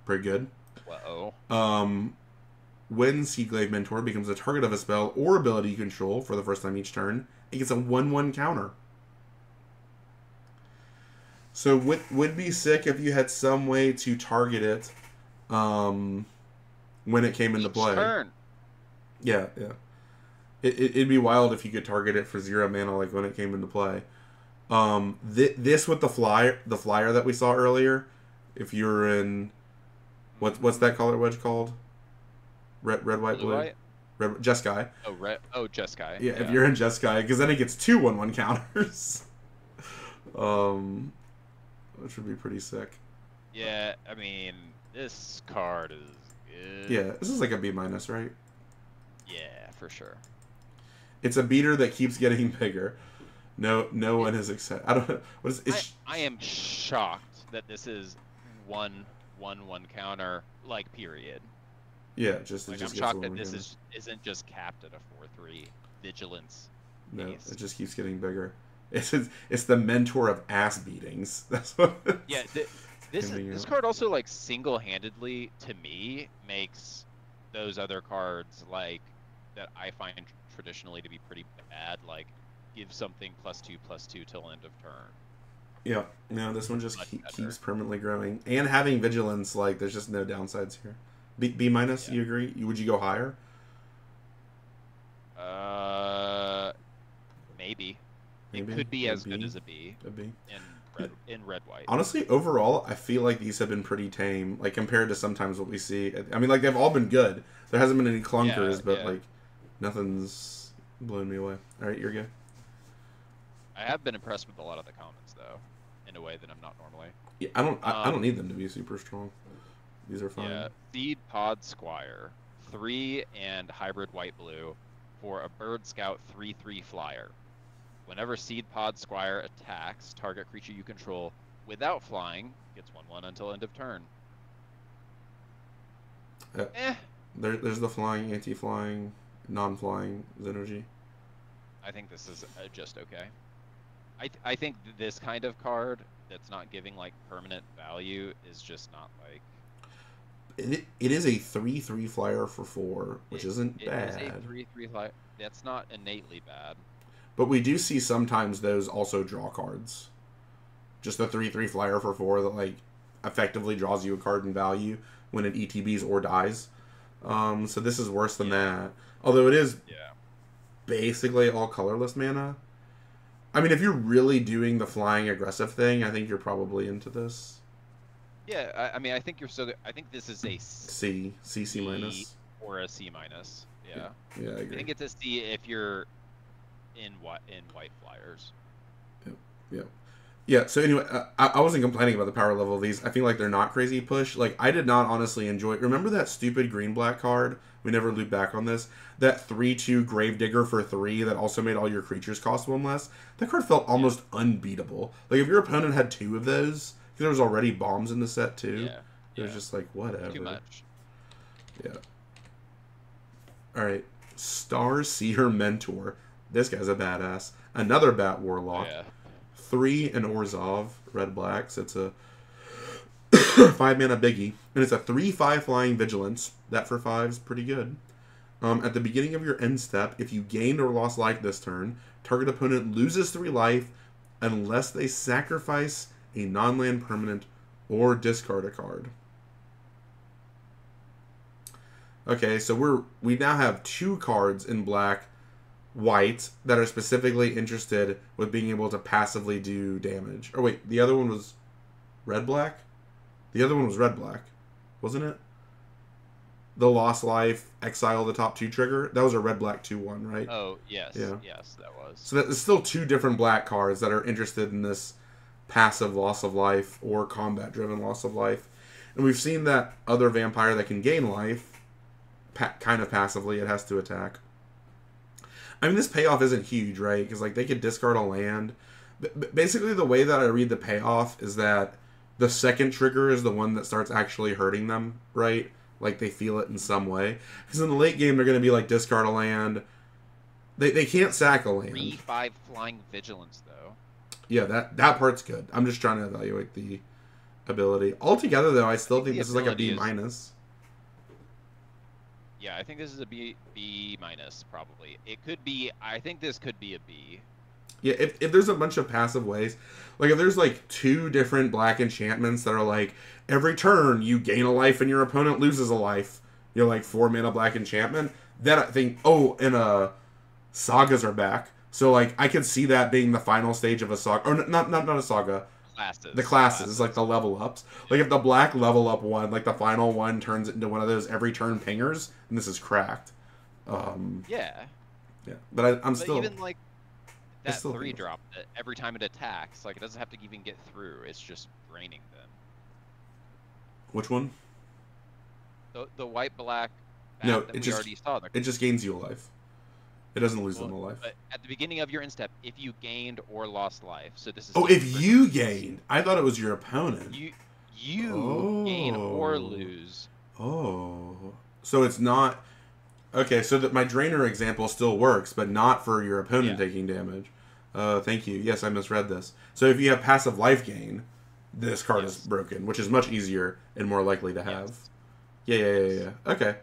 Pretty good. Uh-oh. When Seed Glaive Mentor becomes a target of a spell or ability you control for the first time each turn, it gets a 1/1 counter. So would be sick if you had some way to target it when it came into play. Turn. Yeah. It'd be wild if you could target it for 0 mana, like when it came into play. This with the flyer that we saw earlier. If you're in what's that color wedge called? Red, white, blue. White? Red, Jeskai. Jeskai. Yeah, if you're in Jeskai, because then it gets 2 1/1 counters. Which would be pretty sick. Yeah, I mean, this card is good. Yeah, this is like a B-, right? Yeah, for sure. It's a beater that keeps getting bigger. No one is excited. I don't know. What is it? I am shocked that this is 1/1 counter, like, period. Yeah, just I'm shocked that this isn't just capped at a 4/3 vigilance. No, base. it just keeps getting bigger. It's the mentor of ass beatings. That's what. Yeah, this card also, like, single-handedly to me makes those other cards, like, that I find traditionally to be pretty bad, like give something +2/+2 till end of turn. Yeah, no, this one just keeps permanently growing and having vigilance. Like, there's just no downsides here. B-, yeah. You agree? Would you go higher? Maybe. It could be as good as a B. A B. In red white. Honestly, overall, I feel like these have been pretty tame, like compared to sometimes what we see. I mean, like, they've all been good. There hasn't been any clunkers, but like nothing's blown me away. All right, you're good. I have been impressed with a lot of the comments, though, in a way that I'm not normally. Yeah, I don't need them to be super strong. These are fine. Yeah, Seed Pod Squire, 3 and hybrid white blue for a Bird Scout 3/3 flyer. Whenever Seed Pod Squire attacks, target creature you control without flying gets 1/1 until end of turn. There's the flying, anti-flying, non-flying energy. I think this is just okay. I think this kind of card that's not giving, like, permanent value is just not, like... It is a 3/3 flyer for 4, which isn't bad. It is a 3/3 flyer. That's not innately bad. But we do see sometimes those also draw cards. Just a 3/3 flyer for 4 that, like, effectively draws you a card in value when it ETBs or dies. So this is worse than that. Although it is basically all colorless mana. I mean, if you're really doing the flying aggressive thing, I think you're probably into this. Yeah, I mean, I think you're so good. I think this is a C minus. Or a C minus. Yeah. Yeah, I agree. I think it's a C if you're in white flyers. Yeah, so anyway, I wasn't complaining about the power level of these. I feel like they're not crazy push. Like, I did not honestly enjoy it. Remember that stupid green-black card? We never looped back on this. That 3/2 Gravedigger for 3 that also made all your creatures cost 1 less. That card felt almost unbeatable. Like, if your opponent had 2 of those, because there was already bombs in the set, too. It was just like, whatever. Too much. Yeah. All right. Star Seer Mentor. This guy's a badass. Another Bat Warlock. Oh, yeah. 3 an Orzhov, red blacks. It's a 5-mana biggie. And it's a 3/5 flying vigilance. That for 5 is pretty good. At the beginning of your end step, if you gained or lost life this turn, target opponent loses 3 life unless they sacrifice a non-land permanent or discard a card. Okay, so we now have 2 cards in black, white that are specifically interested with being able to passively do damage. Or wait, the other one was red-black? The other one was red-black, wasn't it? The Lost Life, Exile the top 2 trigger. That was a red-black 2/1, right? Oh, yes. Yeah. Yes, that was. So there's still 2 different black cards that are interested in this passive loss of life or combat-driven loss of life. And we've seen that other vampire that can gain life, kind of passively, it has to attack. I mean, this payoff isn't huge, right? Because like they could discard a land. Basically, the way that I read the payoff is that the second trigger is the one that starts actually hurting them, right? Like they feel it in some way. Because in the late game, they're going to be like discard a land. They can't sack a land. 3/5 flying vigilance though. Yeah, that part's good. I'm just trying to evaluate the ability. Altogether, though, I still think this is like a B minus. Yeah, I think this is a B minus probably. It could be. I think this could be a B. Yeah, if there's a bunch of passive ways, like if there's like 2 different black enchantments that are like every turn you gain a life and your opponent loses a life, you're like 4 mana black enchantment. Then I think and sagas are back, so like I could see that being the final stage of a saga, or not a saga. The classes, like the level ups. Like if the black level up one, like the final one turns it into one of those every turn pingers, and this is cracked. Yeah. Yeah, but I'm But still even like that still 3 think drop that every time it attacks, like it doesn't have to even get through. It's just draining them. Which one? The white black. No, that we already saw. It just gains you a life. It doesn't lose them a life. But at the beginning of your end step, if you gained or lost life, so this is. Oh, if you gained, I thought it was your opponent. You gain or lose. Oh, so it's not. Okay, so that my drainer example still works, but not for your opponent taking damage. Thank you. Yes, I misread this. So if you have passive life gain, this card is broken, which is much easier and more likely to have. Yeah. Okay.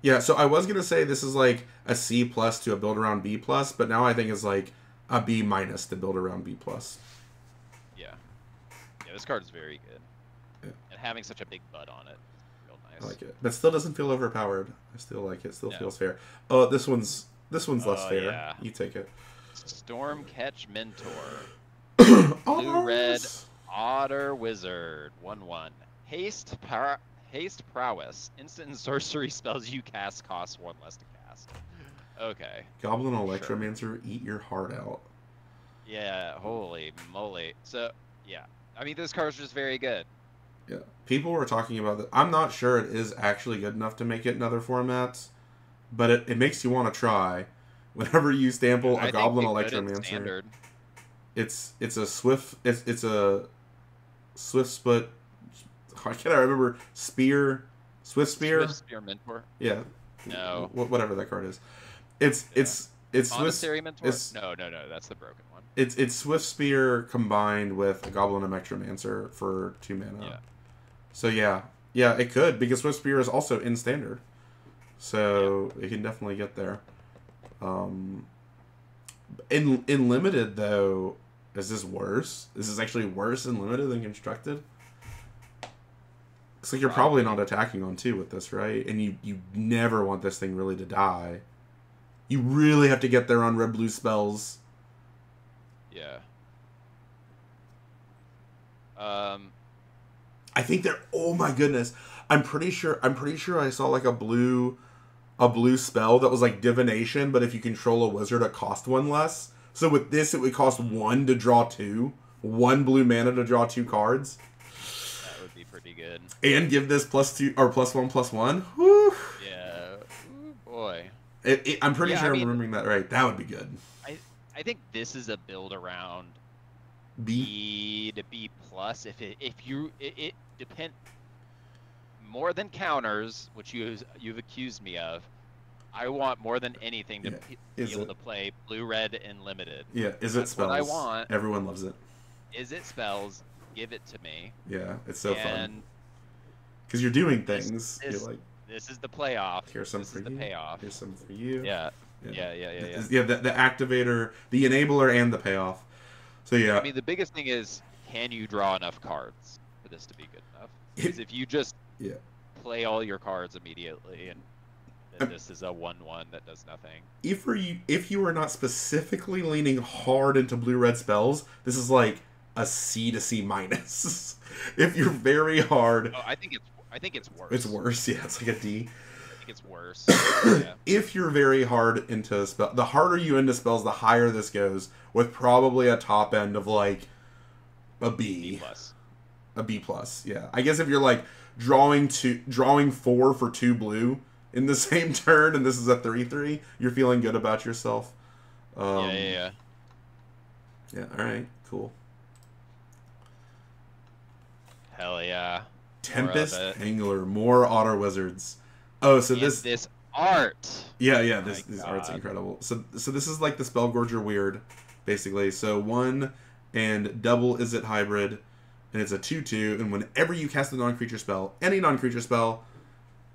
Yeah, so I was gonna say this is like a C plus to a build around B plus, but now I think it's like a B minus to build around B plus. Yeah, this card is very good, yeah. And having such a big butt on it, real nice. I like it, but still doesn't feel overpowered. I still like it. Still feels fair. Oh, this one's less fair. Yeah. You take it. Stormcatch Mentor, blue red otter wizard, 1/1 haste prowess. Instant and sorcery spells you cast cost 1 less to cast. Okay. Goblin Electromancer, eat your heart out. Yeah, holy moly. So, yeah. I mean, this card's just very good. Yeah. People were talking about that. I'm not sure it is actually good enough to make it in other formats, but it makes you want to try. Whenever you sample a Goblin Electromancer, it's a swift split. I can't remember Swift Spear Mentor. Yeah. No. Whatever that card is. It's Monastery Mentor. No, that's the broken one. It's Swift Spear combined with a Goblin Electromancer for 2 mana. Yeah. So yeah, it could, because Swift Spear is also in standard, so it can definitely get there. In limited though, is this worse? Is this actually worse in limited than constructed? It's like you're probably not attacking on 2 with this, right? And you never want this thing really to die. You really have to get there on red-blue spells. Yeah. I think they're. Oh my goodness! I'm pretty sure I saw like a blue spell that was like divination, but if you control a wizard, it cost 1 less. So with this, it would cost 1 to draw 2, 1 blue mana to draw 2 cards. That would be pretty good. And give this +2 or +1/+1. Whew. Yeah. Ooh, boy. I'm pretty sure I'm remembering that right. That would be good. I think this is a build around B to B plus. If it depend more than counters, which you've accused me of. I want more than anything to Yeah. be able to play blue, red, and limited. Yeah. Is it That's what I spells? want. Everyone loves it. Is it spells? Give it to me. Yeah, it's so fun And because you're doing this things. You're this like, this is the playoff. here's some This for is the you. payoff. Here's some for you. Yeah. Yeah. Yeah. Yeah. The activator, the enabler, and the payoff. So yeah. I mean, the biggest thing is, can you draw enough cards for this to be good enough? Because if you just play all your cards immediately, and then this is a 1/1 that does nothing. If you are not specifically leaning hard into blue-red spells, this is like a C to C minus. If you're very hard, I think it's worse. It's worse. Yeah, it's like a D. I think it's worse. Yeah. If you're very hard into spell, the harder you into spells, the higher this goes, with probably a top end of like a B. B+. A B plus. Yeah, I guess if you're like drawing 4 for 2 blue in the same turn, and this is a 3/3, you're feeling good about yourself. Yeah. Yeah. All right. Cool. Hell yeah. Tempest Angler, more Otter Wizards. Oh, so this art. Yeah, this art's incredible. So this is like the Spellgorger weird, basically. So 1 and double is it hybrid, and it's a 2/2, and whenever you cast a non-creature spell, any non-creature spell,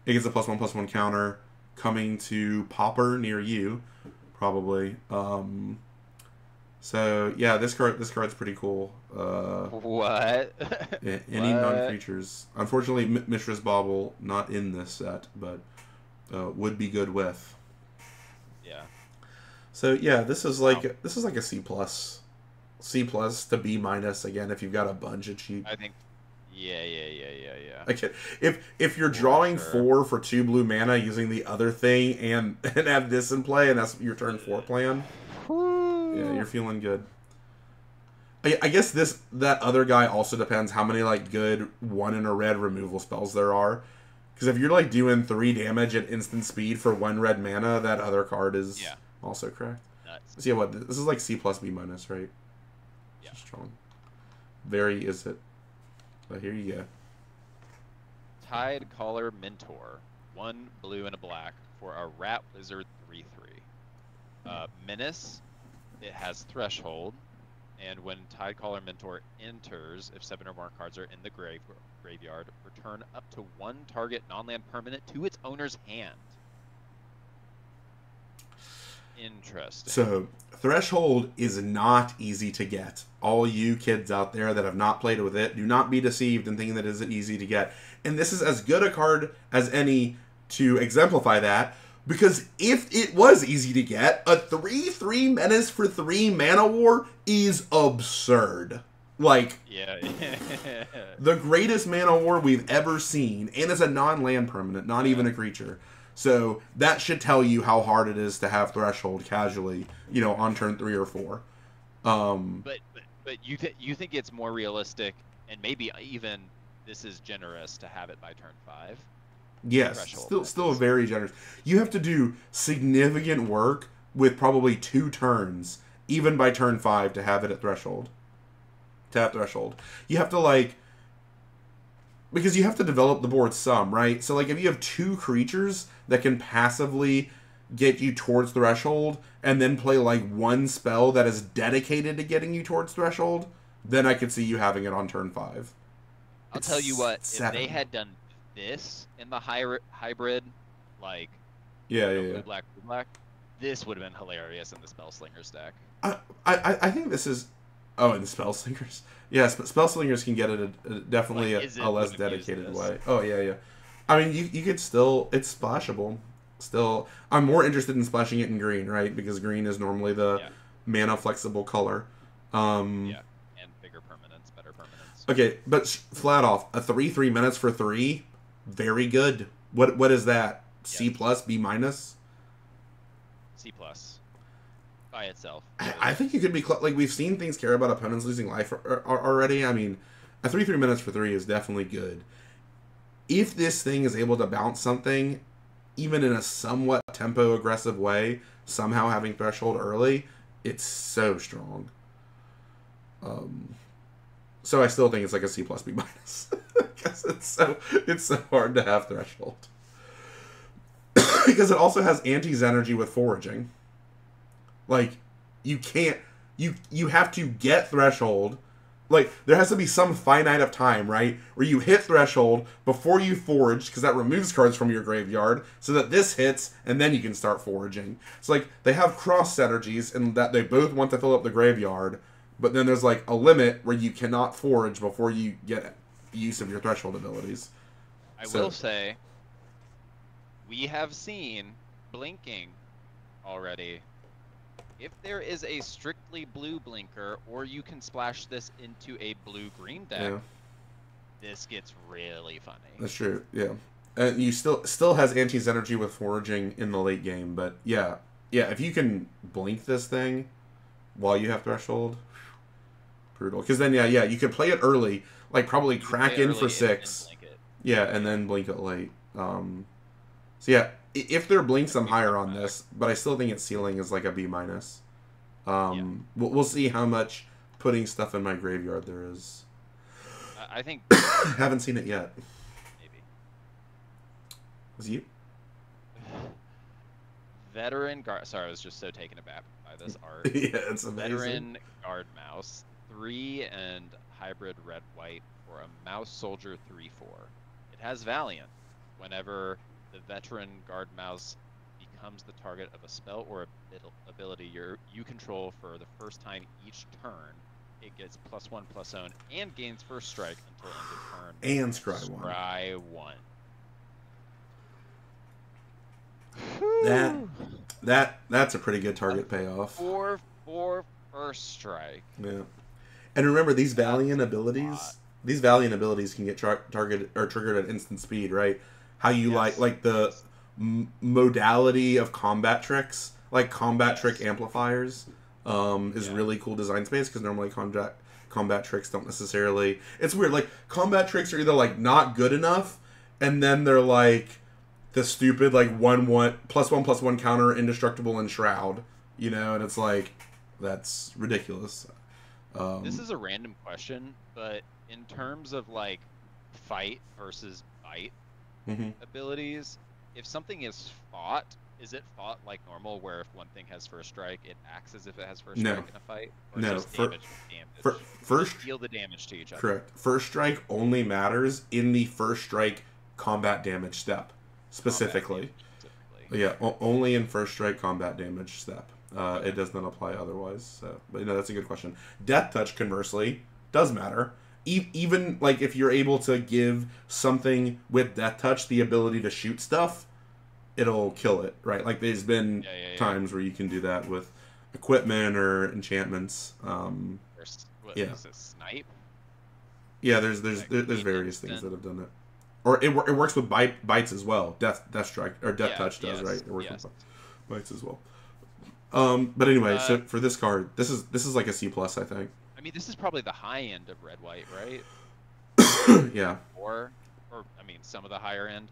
it gets a +1/+1 counter coming to Pauper near you, probably. So yeah, this card's pretty cool. What? Any non-creatures. Unfortunately, Mishra's Bauble not in this set, but would be good with. Yeah. So yeah, this is like a C plus, to B minus again if you've got a bunch of cheap. I think. Yeah. Okay, if you're drawing 4 for 2 blue mana using the other thing and have this in play, and that's your turn 4 plan. Yeah, you're feeling good. I guess that other guy also depends how many like good 1 in a red removal spells there are. Because if you're like doing 3 damage at instant speed for 1 red mana, that other card is also correct. Nuts. So yeah, what this is like C plus B minus, right? Yeah. Strong. Very is it? But here you go. Tide Caller Mentor, 1 blue and a black for a Rat Wizard 3/3. Menace. It has Threshold, and when Tide Caller Mentor enters, if 7 or more cards are in the graveyard, return up to 1 target non-land permanent to its owner's hand. Interesting. So, Threshold is not easy to get. All you kids out there that have not played with it, do not be deceived in thinking that it is easy to get. And this is as good a card as any to exemplify that. Because if it was easy to get, a 3/3 Menace for 3 Mana War is absurd. Like, the greatest Mana War we've ever seen, and it's a non-land permanent, not even a creature. So that should tell you how hard it is to have Threshold casually, on turn 3 or 4. But you think it's more realistic, and maybe even this is generous to have it by turn 5? Yes, still very generous. You have to do significant work with probably 2 turns, even by turn 5, to have it at Threshold. To have Threshold. You have to, because you have to develop the board some, right? So, if you have 2 creatures that can passively get you towards Threshold, and then play, 1 spell that is dedicated to getting you towards Threshold, then I could see you having it on turn 5. I'll tell you what, if they had done this in the hybrid, blue black, this would have been hilarious in the Spellslingers deck. I think this is in the Spellslingers. Yes, but Spellslingers can get it definitely a less dedicated way. Oh yeah. I mean, you could still, it's splashable. Still, I'm more interested in splashing it in green, right? Because green is normally the mana flexible color. And bigger permanents, better permanents. Okay, but flat off, a 3/3 Menace for 3. Very good. What is that? C plus, B minus? C plus. By itself. I think you could be we've seen things care about opponents losing life already. I mean, a 3/3 Menace for 3 is definitely good. If this thing is able to bounce something, even in a somewhat tempo aggressive way, somehow having Threshold early, it's so strong. So I still think it's like a C plus B minus because it's so hard to have Threshold. because it also has Anti's energy with foraging. Like, you can't, you have to get threshold. Like, there has to be some finite of time, right? Where you hit threshold before you forage, because that removes cards from your graveyard, so that this hits, and then you can start foraging. It's like, they have cross synergies in that they both want to fill up the graveyard, but then there's, like, a limit where you cannot forage before you get use of your threshold abilities. I will say, we have seen blinking already. If there is a strictly blue blinker, or you can splash this into a blue-green deck, this gets really funny. That's true, yeah. And you still has Anti's energy with foraging in the late game, but yeah, if you can blink this thing while you have threshold, brutal. Because then, yeah, you could play it early, like probably crack in for 6. Yeah, and then blink it late. So yeah, if there blinks, I'm higher on this, but I still think its ceiling is like a B-. We'll see how much putting stuff in my graveyard there is. I think... Haven't seen it yet. Maybe. Was you? Veteran guard... Sorry, I was just so taken aback by this art. Yeah, it's amazing. Veteran guard mouse, 3 and hybrid red-white for a mouse soldier 3/4. It has Valiant. Whenever the veteran guard mouse becomes the target of a spell or ability you control for the first time each turn, it gets +1/+0 and gains first strike until end of turn. And scry 1. Scry 1. That's a pretty good target payoff. 4 first strike. Yeah. And remember, these Valiant abilities can get targeted or triggered at instant speed, right? How you like the modality of combat tricks, like combat trick amplifiers, is really cool design space, because normally combat tricks don't necessarily... It's weird, like, combat tricks are either, like, not good enough, and then they're, like, the stupid, like, +1/+1 counter, indestructible, and shroud, you know, and it's like, that's ridiculous. This is a random question, but in terms of, like, fight versus bite abilities, if something is fought, is it fought like normal, where if one thing has first strike, it acts as if it has first strike in a fight? Or no, just damage. First deal the damage to each other. Correct. First strike only matters in the first strike combat damage step, specifically. Yeah, only in first strike combat damage step. It does not apply otherwise. So, but that's a good question. Death touch, conversely, does matter. Even like if you're able to give something with death touch the ability to shoot stuff, it'll kill it, right? Like there's been times where you can do that with equipment or enchantments. What is it, snipe? Yeah, there's various things that have done it. Or it works with bites as well. Death strike or death touch does, right? It works with bites as well. But anyway, so for this card, this is like a C+, I think. I mean, this is probably the high end of red-white, right? Yeah. Or I mean, some of the higher end.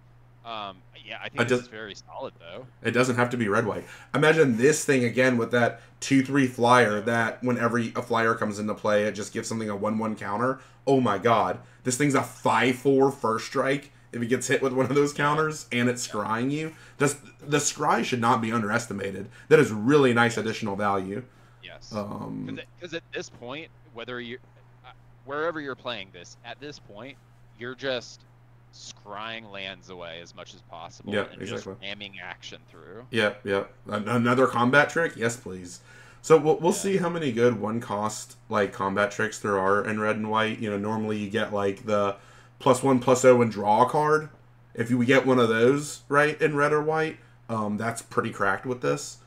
Yeah, I think this is very solid, though. It doesn't have to be red-white. Imagine this thing again with that 2/3 flyer that whenever a flyer comes into play, it just gives something a 1/1 counter. Oh my god. This thing's a 5/4 first strike if it gets hit with one of those counters and it's scrying you. The scry should not be underestimated. That is really nice additional value. Yes. Because at this point, whether you're wherever you're playing this, at this point, you're just scrying lands away as much as possible, just ramming action through. Yep. Another combat trick? Yes, please. So we'll see how many good one-cost like combat tricks there are in red and white. You know, normally you get like the +1/+0 and draw a card. If you get one of those right in red or white, that's pretty cracked with this.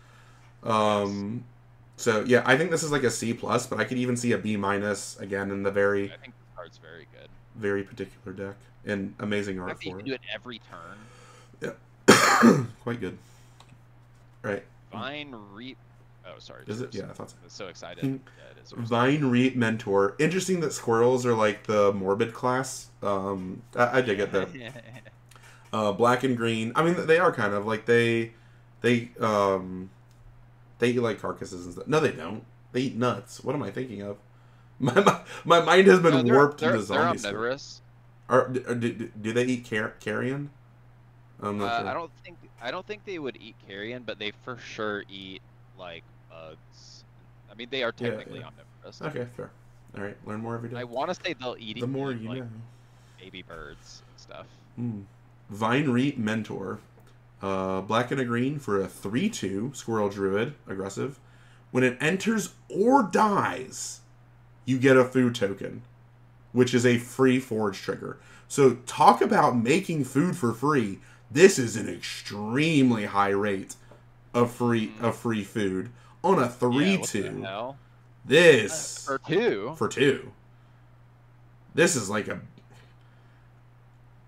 So yeah, I think this is like a C+, but I could even see a B- again in the very. I think the card's very good. Very particular deck and amazing art for it. You can do it every turn. Yeah, quite good. Right. Vine Reap. Oh, sorry. Is it? Yeah, I thought so. I was so excited. Yeah, it is. Vine Reap Mentor. Interesting that squirrels are like the morbid class. I dig it though. Black and green. I mean, they are kind of like they eat like carcasses and stuff. No, they don't. They eat nuts. What am I thinking of? My mind has been warped into zombie stuff. Do they eat carrion? I'm not sure. I don't think I don't think they would eat carrion, but they for sure eat like bugs. I mean, they are Yeah, technically yeah. omnivorous. Okay, fair. All right, learn more every day. I want to say they'll The more eat you like know. baby birds and stuff. Vine Reap Mentor. Black and a green for a 3/2 Squirrel Druid, aggressive. When it enters or dies, you get a food token, which is a free forage trigger. So talk about making food for free. This is an extremely high rate of free food on a Yeah, three what the two. hell? This For two? for two. This is like a.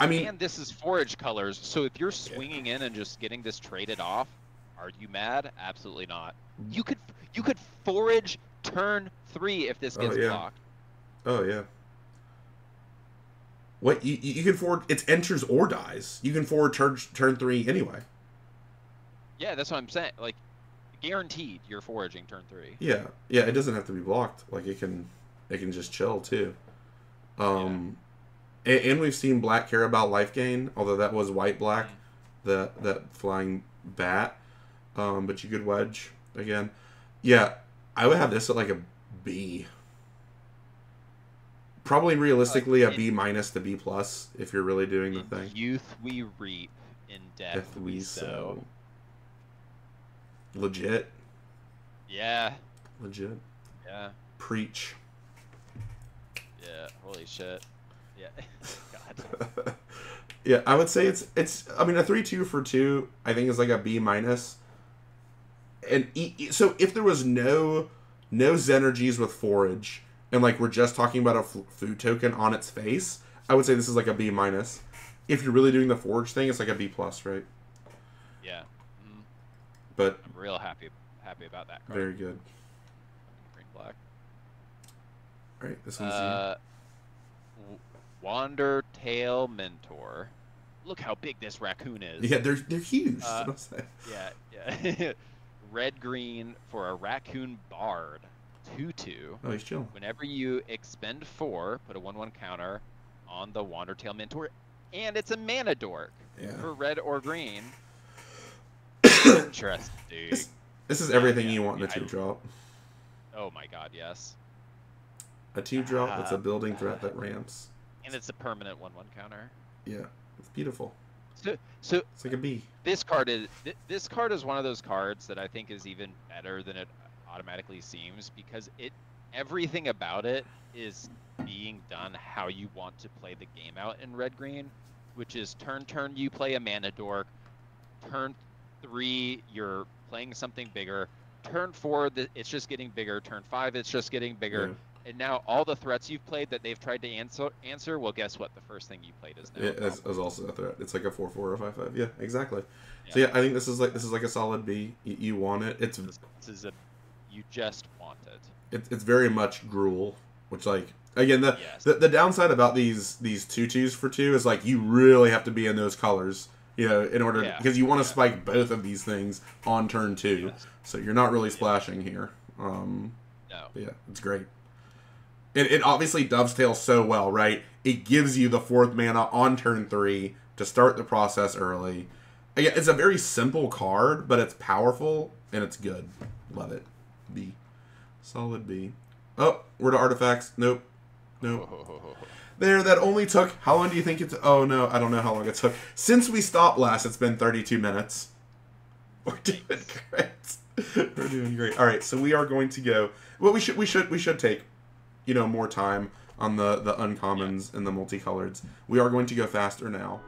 I mean, And this is forage colors, so if you're swinging in and just getting this traded off, are you mad? Absolutely not. You could forage turn 3 if this oh gets yeah, blocked. oh yeah. What you can forward? It enters or dies. You can forward turn 3 anyway. Yeah, that's what I'm saying. Like, guaranteed you're foraging turn 3. Yeah, yeah. It doesn't have to be blocked. Like it can just chill too. And we've seen black care about life gain, although that was white black, that flying bat. But you could wedge again. Yeah, I would have this at like a B. Probably realistically a B minus to B plus if you're really doing the thing. Youth we reap, in death we sow. Legit. Yeah. Legit. Yeah. Preach. Yeah. Holy shit. Yeah. God. Yeah, I would say it's. I mean, a 3/2 for 2, I think is like a B minus. And so if there was no Zenergies with forage, and like we're just talking about a food token on its face, I would say this is like a B minus. If you're really doing the forage thing, it's like a B plus, right? Yeah. But I'm real happy about that card. very good. Green black. All right, this one's Wander Tail Mentor. Look how big this raccoon is. yeah, they're huge. Yeah. Red green for a raccoon bard. 2/2. Oh, he's chill. Whenever you expend 4, put a 1/1 counter on the Wander Tail Mentor, and it's a mana dork for red or green. Interesting. This is everything you want in a 2-drop. Oh my god, yes. A 2-drop with a building threat that ramps. And it's a permanent 1/1 counter. Yeah, it's beautiful. So it's like a B. This card is one of those cards that I think is even better than it automatically seems, because everything about it is being done how you want to play the game out in red green, which is turn you play a mana dork, turn 3 you're playing something bigger, turn 4 it's just getting bigger, turn 5 it's just getting bigger. Yeah. And now all the threats you've played that they've tried to answer, well, guess what? The first thing you played is now. Is also a threat. It's like a 4/4 or 5/5. Yeah, exactly. Yeah. So yeah, I think this is like a solid B. You want it. This is you just want it. It's very much gruel, which like again the downside about these 2/2s for 2 is like you really have to be in those colors, in order because you want to spike both of these things on turn 2. Yes. So you're not really splashing here. No. Yeah, it's great. It obviously dovetails so well, right? It gives you the 4th mana on turn 3 to start the process early. Again, it's a very simple card, but it's powerful and it's good. Love it. B. Solid B. Oh, we're to artifacts. Nope. There, that only took... How long do you think it took? Oh, no, I don't know how long it took. Since we stopped last, it's been 32 minutes. We're doing great. We're doing great. All right, so we are going to go... Well, we should take... more time on the uncommons and the multicoloreds. We are going to go faster now.